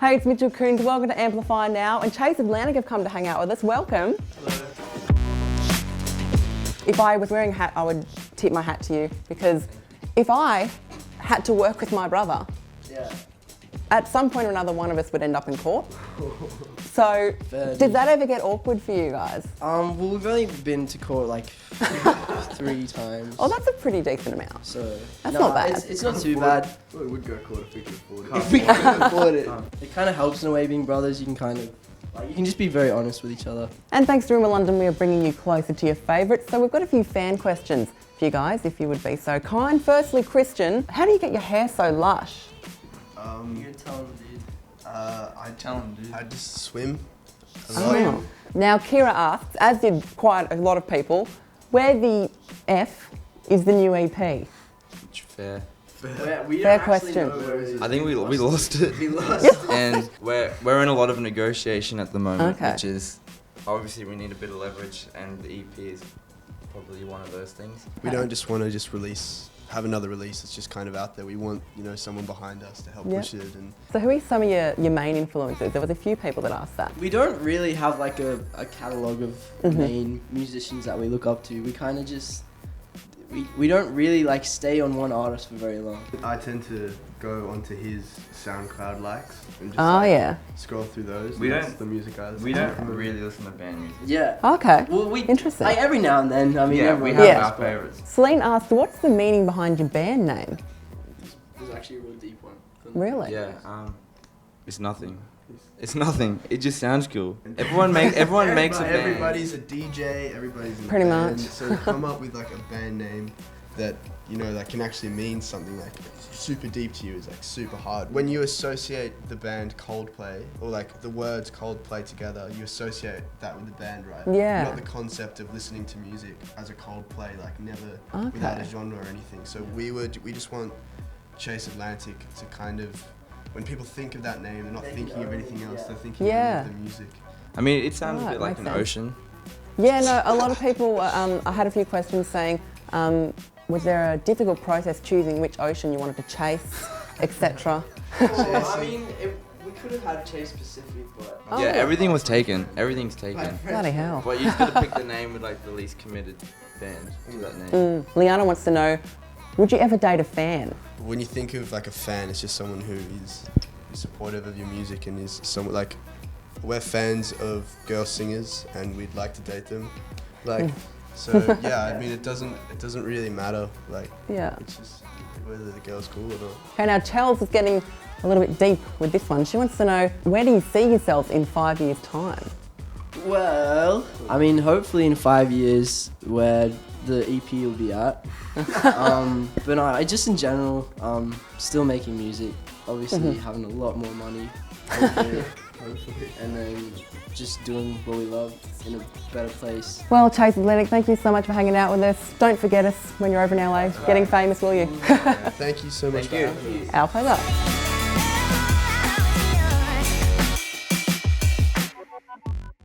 Hey, it's Mitchell Coombs. Welcome to Amplify now. And Chase Atlantic have come to hang out with us. Welcome. Hello. If I was wearing a hat, I would tip my hat to you, because if I had to work with my brother, at some point or another, one of us would end up in court. So, did that ever get awkward for you guys? Well, we've only been to court like 3 times. Oh, that's a pretty decent amount. So that's not bad. It's not too bad. Well, we would go to court if we could afford it. If we can afford it. It kind of helps in a way being brothers. You can kind of, you can just be very honest with each other. And thanks to Rimmel London, we are bringing you closer to your favourites. So we've got a few fan questions for you guys, if you would be so kind. Firstly, Christian, how do you get your hair so lush? You can tell him, dude. I'd tell him, dude. I'd just swim. Oh. Now, Kira asks, as did quite a lot of people, where the F is the new EP? Fair. Fair question. I think we lost it. We lost. And we're in a lot of negotiation at the moment, Okay. which is obviously we need a bit of leverage, and the EP is probably one of those things. We don't just want to have another release that's just kind of out there. We want, someone behind us to help push it. And So who are some of your main influences? There was a few people that asked that. We don't really have like a catalogue of main musicians that we look up to. We kind of just, we don't really like stay on one artist for very long. I tend to go onto his SoundCloud likes and just scroll through those. That's the music I listen to. We don't really listen to band music. Yeah. Okay, Well, interesting. Like every now and then, I mean, Yeah, everyone we have does, our but favourites. Celine asked, what's the meaning behind your band name? There's actually a real deep one. Really? Yeah, it's nothing. It's nothing. It just sounds cool. Everyone makes a band. Everybody's a DJ. Everybody's in a Pretty band. much. So come up with like a band name that that can actually mean something like super deep to you is like super hard. When you associate the band Coldplay or like the words Coldplay together, you associate that with the band, right? Yeah. Not the concept of listening to music as a Coldplay, like never without a genre or anything. So we just want Chase Atlantic to kind of, when people think of that name, they're not thinking of anything else. They're thinking of the music. I mean, it sounds a Right, bit like an makes sense. ocean. Yeah, no, a lot of people, I had a few questions saying, was there a difficult process choosing which ocean you wanted to chase, etc.? I mean, we could have had Chase Pacific, but... Yeah, everything was taken. Everything's taken. Bloody hell. But you just gotta pick the name with like the least committed band to that name. Liana wants to know, would you ever date a fan? When you think of like a fan, it's just someone who is supportive of your music and is someone like, we're fans of girl singers and we'd like to date them. Like, so yeah, I mean it doesn't really matter. Like, it's just whether the girl's cool or not. Okay, now Chels is getting a little bit deep with this one. She wants to know, where do you see yourselves in 5 years' time? Well, I mean, hopefully in 5 years where the EP will be at. But no, just in general, still making music, obviously having a lot more money, hopefully, and then just doing what we love in a better place. Well, Chase Atlantic, thank you so much for hanging out with us. Don't forget us when you're over in LA, getting famous, will you? Thank you so much for having me. Our pleasure.